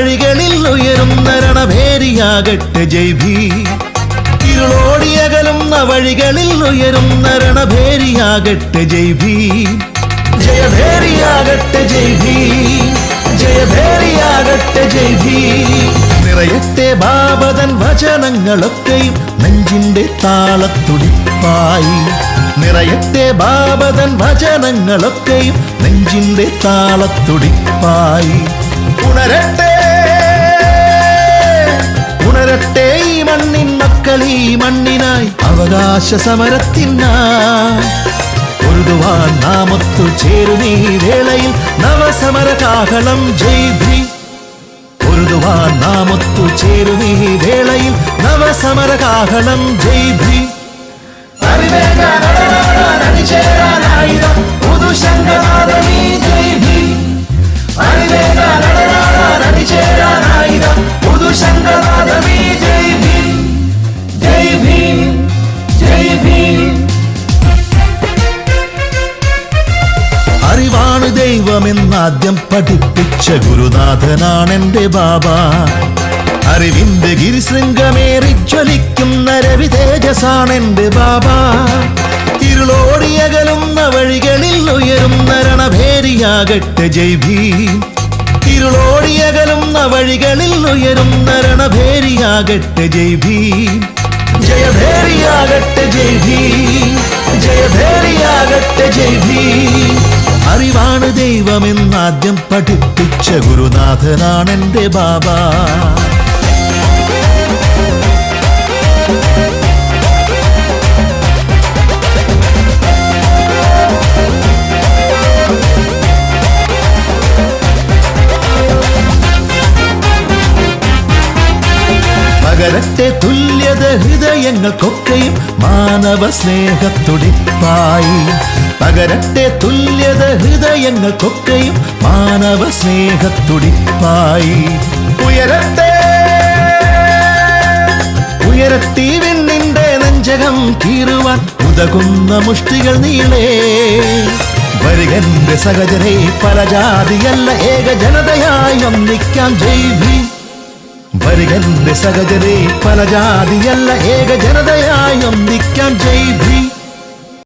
വഴികളിൽ ഉയരുന്ന രണഭേരിയാകട്ടെ ജയ് ഭീം. ഇരുളോടിയകലുന്ന വഴികളിൽ ഉയരുന്ന രണഭേരിയാകട്ടെ ജയ് ഭീം. ജയഭേരിയാകട്ടെ ജയ് ഭീം. ജയഭേരിയാകട്ടെ ജയ് ഭീം. നിറയട്ടെ ബാബതൻ വചനങ്ങളൊക്കെയും നെഞ്ചിന്റെ താളത്തുടിപ്പായി. നിറയട്ടെ ബാബതൻ വചനങ്ങളൊക്കെയും നെഞ്ചിന്റെ താളത്തുടിപ്പായി. ഉണരട്ടെ ഉണരട്ടെ ഈ മണ്ണിൻ മക്കൾ, ഈ മണ്ണിനായി അവകാശ സമരത്തിനായി പൊരുതുവാൻ നാമൊത്തു ചേരുമീ വേളയിൽ നവസമര കാഹളം ജയ് ഭീം. പൊരുതുവാൻ നാമൊത്തു ചേരുമീ വേളയിൽ നവസമര കാഹളം ജയ് ഭീം. അണിചേരാനായിരം പുതുശങ്കനാദമീ ജയ് ഭീം. അണിചേരാനായിരം പുതുശങ്കനാദമീ ജയ് ഭീം. ജയ് ഭീം. ജയ് ഭീം. അറിവാണ് ദൈവമെന്നാദ്യം പഠിപ്പിച്ച ഗുരുനാഥനാണെന്റെ ബാബ. അറിവിന്റെ ഗിരിശൃംഗമേറി ജ്വലിക്കുന്ന രവി തേജസാണെന്റെ ബാബ. ഇരുളോടിയകലുന്ന വഴികളിൽ ഉയരുന്ന രണഭേരിയാകട്ടെ ജയ് ഭീം. ഇരുളോടിയകലുന്ന വഴികളിൽ ഉയരുന്ന രണഭേരിയാകട്ടെ ജയ് ഭീം. ജയഭേരിയാകട്ടെ ജയ് ഭീം. ജയഭേരിയാകട്ടെ ജയ് ഭീം. അറിവാണ് ദൈവമെന്നാദ്യം പഠിപ്പിച്ച ഗുരുനാഥനാണെന്റെ ബാബ. പകരട്ടെ തുല്യത ഹൃദയങ്ങൾക്കൊക്കെയും മാനവ സ്നേഹത്തുടിപ്പായി. പകരട്ടെ തുല്യത ഹൃദയങ്ങൾക്കൊക്കെയും മാനവ സ്നേഹത്തുടിപ്പായി. ഉയരട്ടെ ഉയരട്ടി വിണ്ണിന്റെ നെഞ്ചകം കീറുവാൻ ഉതകുന്ന മുഷ്ടികൾ നീളേ. വരികന്റെ സഹജരെ പല ജാതിയല്ല ഏക ജനതയായി ഒന്നിക്കാം ജയ് ഭീം. വരികന്റെ സഹജരെ പല ജാതിയല്ല ഏക ജനതയായി ഒന്നിക്കാം ജയ് ഭീം.